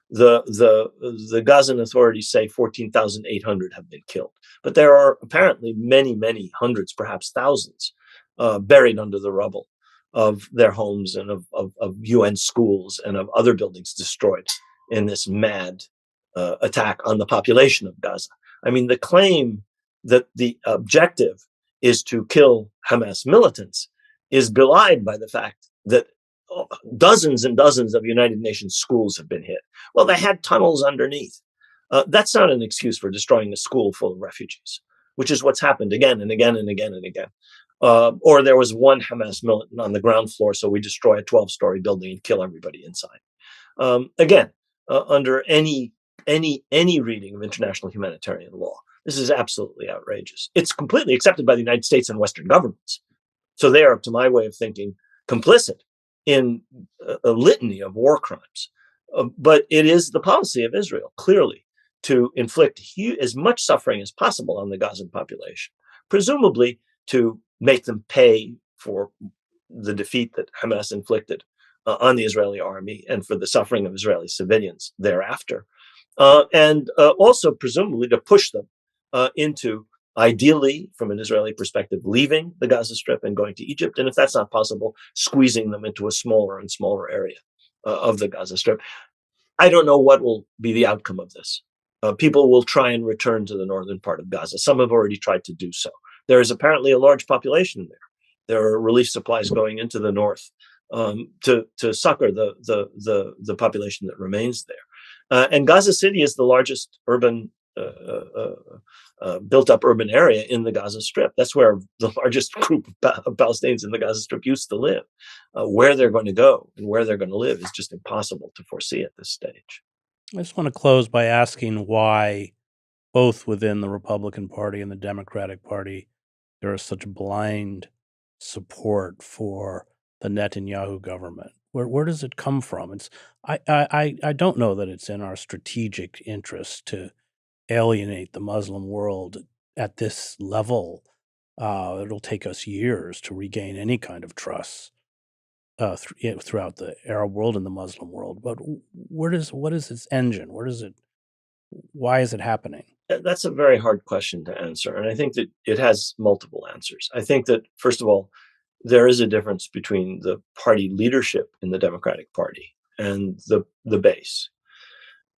Speaker 3: The Gazan authorities say 14,800 have been killed, but there are apparently many hundreds, perhaps thousands, buried under the rubble of their homes and of UN schools and of other buildings destroyed in this mad attack on the population of Gaza. I mean, the claim that the objective is to kill Hamas militants is belied by the fact that dozens and dozens of United Nations schools have been hit. Well, they had tunnels underneath. That's not an excuse for destroying a school full of refugees, which is what's happened again and again and again and again. Or there was one Hamas militant on the ground floor, so we destroy a 12-story building and kill everybody inside. Again, under any reading of international humanitarian law, this is absolutely outrageous. It's completely accepted by the United States and Western governments. So they are, to my way of thinking, complicit in a litany of war crimes. But it is the policy of Israel, clearly, to inflict as much suffering as possible on the Gazan population, presumably to make them pay for the defeat that Hamas inflicted on the Israeli army and for the suffering of Israeli civilians thereafter. And also presumably to push them into, ideally, from an Israeli perspective, leaving the Gaza Strip and going to Egypt. And if that's not possible, squeezing them into a smaller and smaller area of the Gaza Strip. I don't know what will be the outcome of this. People will try and return to the northern part of Gaza. Some have already tried to do so. There is apparently a large population there. There are relief supplies going into the north to succor the population that remains there. And Gaza City is the largest urban built-up urban area in the Gaza Strip. That's where the largest group of Palestinians in the Gaza Strip used to live. Where they're going to go and where they're going to live is just impossible to foresee at this stage.
Speaker 2: I just want to close by asking why, both within the Republican Party and the Democratic Party, there is such blind support for the Netanyahu government. Where does it come from? I don't know that it's in our strategic interest to alienate the Muslim world at this level. It'll take us years to regain any kind of trust throughout the Arab world and the Muslim world. But what is its engine? Why is it happening?
Speaker 3: That's a very hard question to answer. And I think that it has multiple answers. I think that, first of all, there is a difference between the party leadership in the Democratic Party and the base.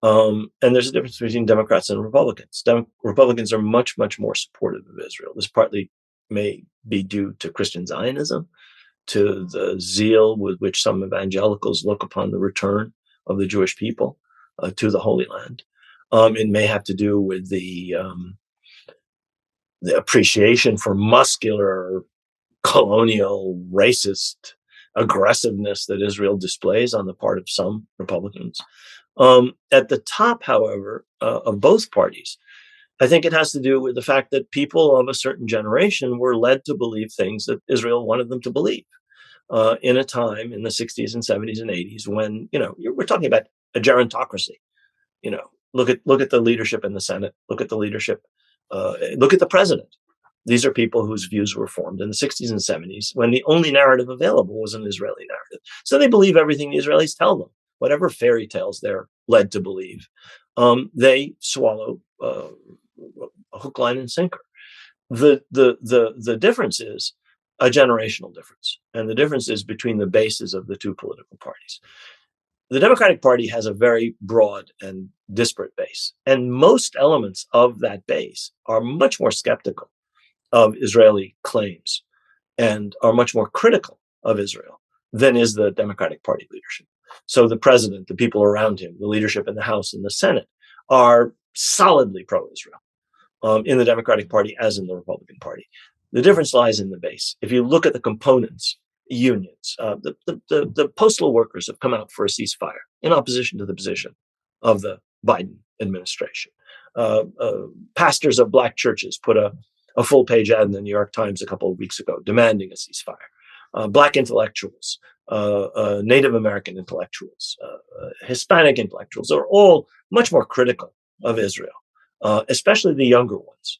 Speaker 3: And there's a difference between Democrats and Republicans. Republicans are much more supportive of Israel. This partly may be due to Christian Zionism, to the zeal with which some evangelicals look upon the return of the Jewish people to the Holy Land. It may have to do with the appreciation for muscular, colonial, racist aggressiveness that Israel displays on the part of some Republicans. At the top, however, of both parties, I think it has to do with the fact that people of a certain generation were led to believe things that Israel wanted them to believe in a time in the 60s and 70s and 80s when, we're talking about a gerontocracy. Look at the leadership in the Senate. Look at the leadership. Look at the president. These are people whose views were formed in the 60s and 70s when the only narrative available was an Israeli narrative. So they believe everything the Israelis tell them, whatever fairy tales they're led to believe. They swallow a hook, line, and sinker. The difference is a generational difference, and the difference is between the bases of the two political parties. The Democratic Party has a very broad and disparate base, and most elements of that base are much more skeptical of Israeli claims and are much more critical of Israel than is the Democratic Party leadership. So the president, the people around him, the leadership in the House and the Senate are solidly pro-Israel in the Democratic Party as in the Republican Party. The difference lies in the base. If you look at the components, unions, the postal workers have come out for a ceasefire in opposition to the position of the Biden administration. Pastors of black churches put a full-page ad in the New York Times a couple of weeks ago demanding a ceasefire. Black intellectuals, Native American intellectuals, Hispanic intellectuals are all much more critical of Israel, especially the younger ones,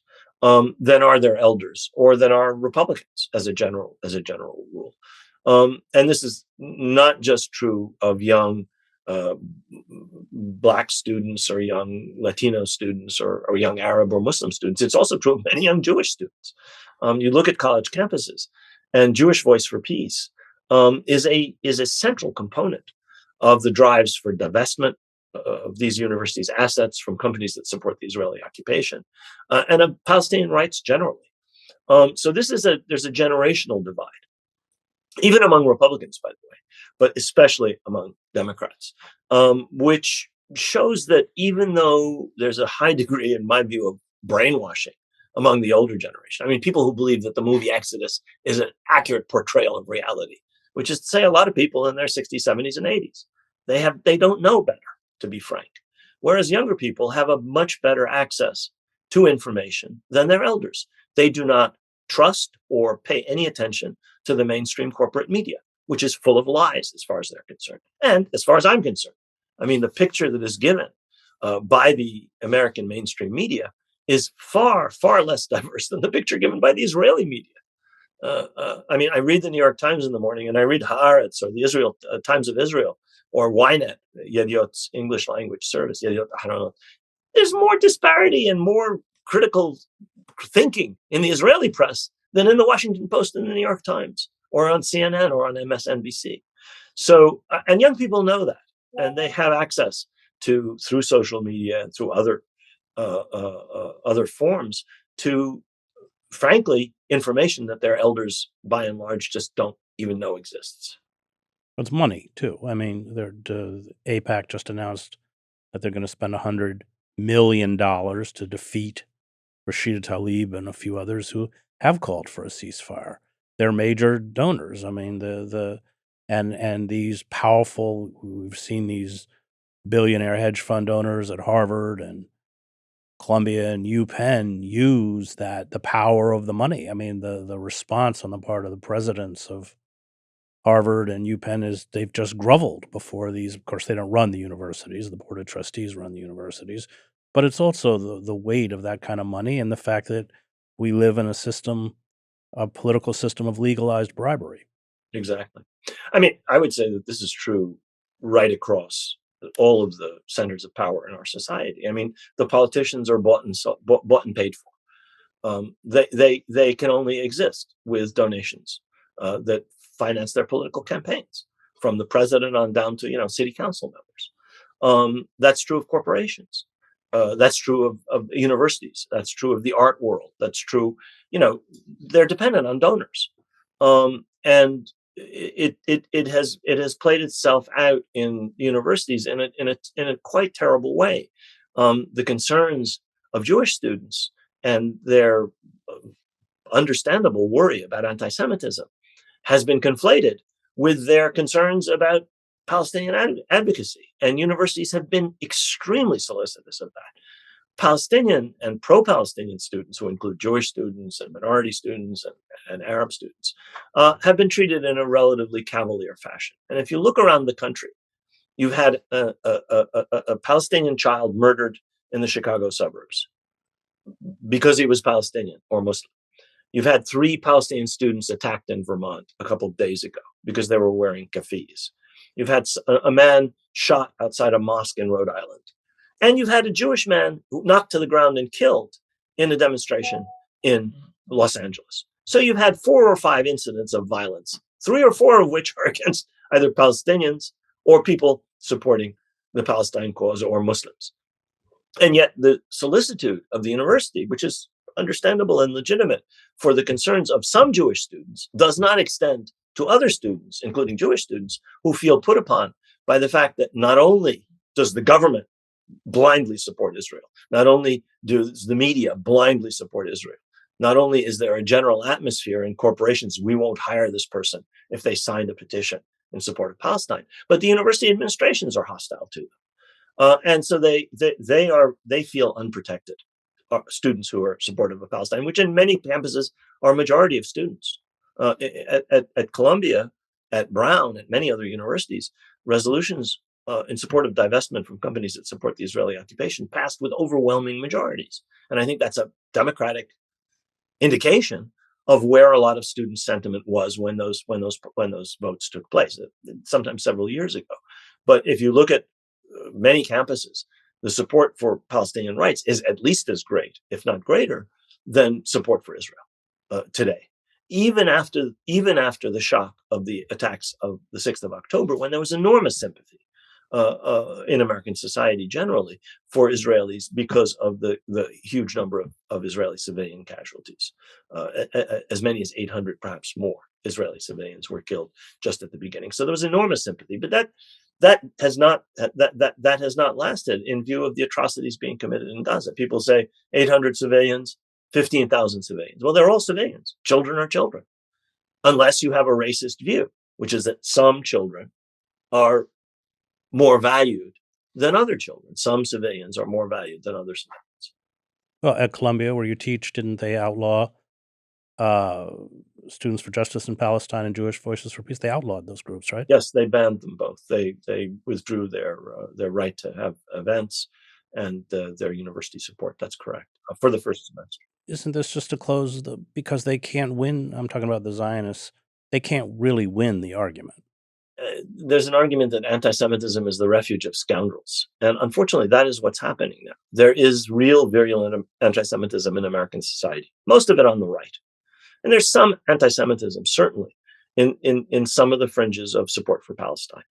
Speaker 3: than are their elders or than are Republicans as a general rule. And this is not just true of young Black students or young Latino students or young Arab or Muslim students. It's also true of many young Jewish students. You look at college campuses, and Jewish Voice for Peace is a central component of the drives for divestment of these universities' assets from companies that support the Israeli occupation, and of Palestinian rights generally. So there's a generational divide, even among Republicans, by the way, but especially among Democrats, which shows that even though there's a high degree, in my view, of brainwashing among the older generation, I mean, people who believe that the movie Exodus is an accurate portrayal of reality, which is to say a lot of people in their 60s, 70s, and 80s, they don't know better, to be frank. Whereas younger people have a much better access to information than their elders. They do not trust or pay any attention to the mainstream corporate media, which is full of lies as far as they're concerned. And as far as I'm concerned, I mean, the picture that is given by the American mainstream media is far, far less diverse than the picture given by the Israeli media. I mean, I read the New York Times in the morning, and I read Haaretz or the Israel Times of Israel or Ynet, Yediot's English language service. Yediot, I don't know. There's more disparity and more critical thinking in the Israeli press than in the Washington Post and the New York Times or on CNN or on MSNBC. So, and young people know that, and they have access to, through social media and through other forms, to, frankly, information that their elders, by and large, just don't even know exists.
Speaker 2: It's money too. I mean, AIPAC just announced that they're going to spend $100 million to defeat Rashid Khalidi and a few others who have called for a ceasefire. They're major donors. I mean, and these powerful. We've seen these billionaire hedge fund owners at Harvard and Columbia and UPenn use the power of the money. I mean, the response on the part of the presidents of Harvard and UPenn is they've just groveled before these. Of course, they don't run the universities. The board of trustees run the universities. But it's also the weight of that kind of money and the fact that we live in a political system of legalized bribery.
Speaker 3: Exactly. I mean, I would say that this is true right across all of the centers of power in our society. I mean, the politicians are bought and paid for. They can only exist with donations that finance their political campaigns, from the president on down to city council members. That's true of corporations. That's true of universities. That's true of the art world. That's true. They're dependent on donors, and it has played itself out in universities in a quite terrible way. The concerns of Jewish students and their understandable worry about anti-Semitism has been conflated with their concerns about Palestinian advocacy, and universities have been extremely solicitous of that. Palestinian and pro-Palestinian students, who include Jewish students and minority students and Arab students, have been treated in a relatively cavalier fashion. And if you look around the country, you've had a Palestinian child murdered in the Chicago suburbs because he was Palestinian or Muslim. You've had 3 Palestinian students attacked in Vermont a couple of days ago because they were wearing keffiyehs. You've had a man shot outside a mosque in Rhode Island. And you've had a Jewish man knocked to the ground and killed in a demonstration in Los Angeles. So you've had 4 or 5 incidents of violence, 3 or 4 of which are against either Palestinians or people supporting the Palestine cause or Muslims. And yet the solicitude of the university, which is understandable and legitimate for the concerns of some Jewish students, does not extend to other students, including Jewish students, who feel put upon by the fact that not only does the government blindly support Israel, not only does the media blindly support Israel, not only is there a general atmosphere in corporations, we won't hire this person if they signed a petition in support of Palestine, but the university administrations are hostile to them. And so they feel unprotected. Students who are supportive of Palestine, which in many campuses are a majority of students. At Columbia, at Brown, at many other universities, resolutions in support of divestment from companies that support the Israeli occupation passed with overwhelming majorities. And I think that's a democratic indication of where a lot of student sentiment was when those votes took place, sometimes several years ago. But if you look at many campuses, the support for Palestinian rights is at least as great, if not greater, than support for Israel today. Even after the shock of the attacks of the 6th of October, when there was enormous sympathy in American society generally for Israelis because of the huge number of Israeli civilian casualties. As many as 800, perhaps more, Israeli civilians were killed just at the beginning. So there was enormous sympathy, but that has not lasted in view of the atrocities being committed in Gaza. People say 800 civilians, 15,000 civilians. Well, they're all civilians. Children are children, unless you have a racist view, which is that some children are more valued than other children. Some civilians are more valued than other civilians.
Speaker 2: Well, at Columbia, where you teach, didn't they outlaw Students for Justice in Palestine and Jewish Voices for Peace? They outlawed those groups, right?
Speaker 3: Yes, they banned them both. They withdrew their right to have events and their university support. That's correct, for the first semester.
Speaker 2: Isn't this just to close because they can't win? I'm talking about the Zionists. They can't really win the argument.
Speaker 3: There's an argument that anti-Semitism is the refuge of scoundrels. And unfortunately, that is what's happening now. There is real virulent anti-Semitism in American society, most of it on the right. And there's some anti-Semitism, certainly, in some of the fringes of support for Palestine,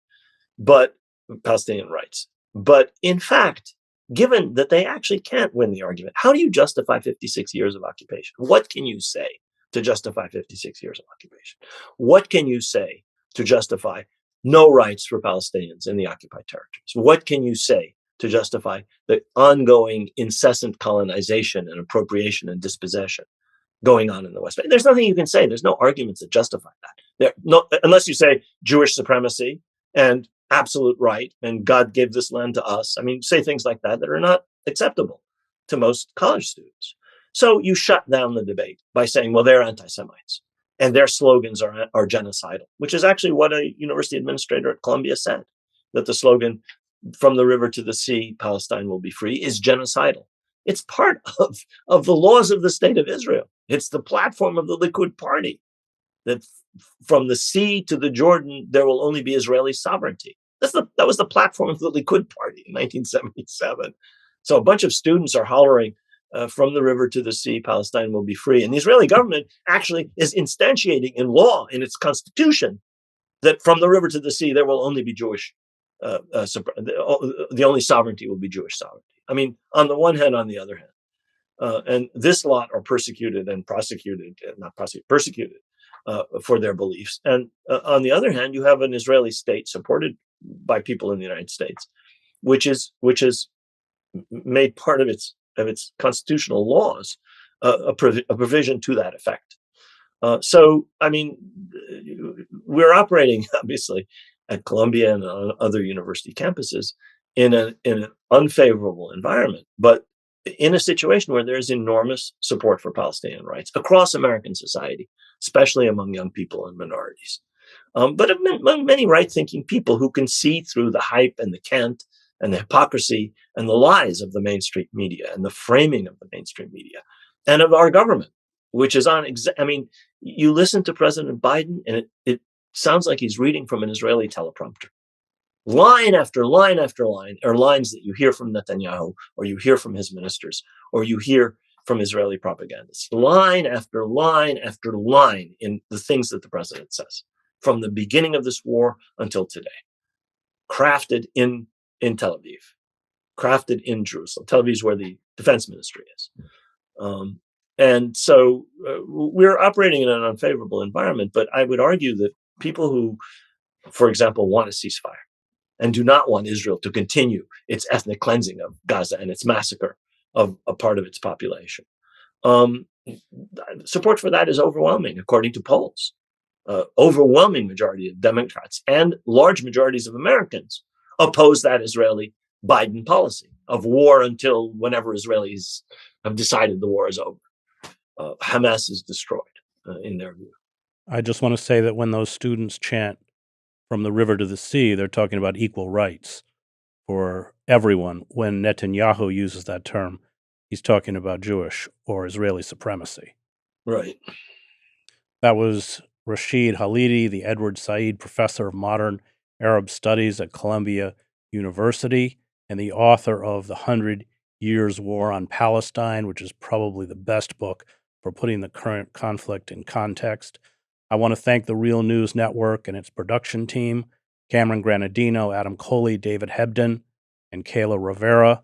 Speaker 3: but Palestinian rights. But in fact, given that they actually can't win the argument, how do you justify 56 years of occupation? What can you say to justify 56 years of occupation? What can you say to justify no rights for Palestinians in the occupied territories? What can you say to justify the ongoing incessant colonization and appropriation and dispossession going on in the West Bank? There's nothing you can say. There's no arguments that justify that. Unless you say Jewish supremacy and absolute right and God gave this land to us. I mean, say things like that are not acceptable to most college students. So you shut down the debate by saying, well, they're anti-Semites and their slogans are genocidal, which is actually what a university administrator at Columbia said, that the slogan, from the river to the sea, Palestine will be free, is genocidal. It's part of the laws of the state of Israel. It's the platform of the Likud party, that from the sea to the Jordan, there will only be Israeli sovereignty. That was the platform of the Likud party in 1977. So a bunch of students are hollering, from the river to the sea, Palestine will be free. And the Israeli government actually is instantiating in law, in its constitution, that from the river to the sea, there will only be Jewish, the only sovereignty will be Jewish sovereignty. I mean, on the one hand, on the other hand. And this lot are persecuted and prosecuted, persecuted for their beliefs. And on the other hand, you have an Israeli state supported by people in the United States, which is made part of its constitutional laws a provision to that effect. So, I mean, we're operating obviously at Columbia and on other university campuses in an unfavorable environment, but in a situation where there's enormous support for Palestinian rights across American society, especially among young people and minorities. But among many right-thinking people who can see through the hype and the cant and the hypocrisy and the lies of the mainstream media and the framing of the mainstream media and of our government, which is on, I mean, you listen to President Biden and it sounds like he's reading from an Israeli teleprompter. Line after line after line are lines that you hear from Netanyahu, or you hear from his ministers, or you hear from Israeli propagandists. Line after line after line in the things that the president says from the beginning of this war until today. Crafted in Tel Aviv, crafted in Jerusalem. Tel Aviv is where the defense ministry is. And so we're operating in an unfavorable environment, but I would argue that people who, for example, want a ceasefire and do not want Israel to continue its ethnic cleansing of Gaza and its massacre of a part of its population, support for that is overwhelming, according to polls. Overwhelming majority of Democrats and large majorities of Americans oppose that Israeli Biden policy of war until whenever Israelis have decided the war is over. Hamas is destroyed, in their view.
Speaker 2: I just want to say that when those students chant from the river to the sea, they're talking about equal rights for everyone. When Netanyahu uses that term, he's talking about Jewish or Israeli supremacy.
Speaker 3: Right.
Speaker 2: That was Rashid Khalidi, the Edward Said Professor of Modern Arab Studies at Columbia University and the author of The 100 Years' War on Palestine, which is probably the best book for putting the current conflict in context. I want to thank the Real News Network and its production team, Cameron Granadino, Adam Coley, David Hebden, and Kayla Rivera.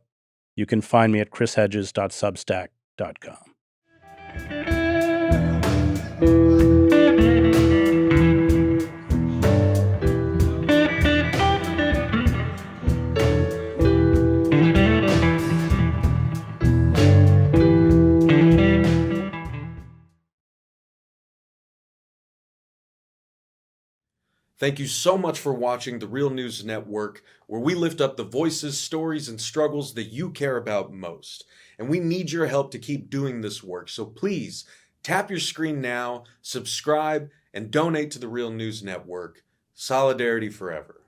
Speaker 2: You can find me at chrishedges.substack.com.
Speaker 4: Thank you so much for watching the Real News Network, where we lift up the voices, stories, and struggles that you care about most. And we need your help to keep doing this work, so please tap your screen now, subscribe, and donate to the Real News Network. Solidarity forever.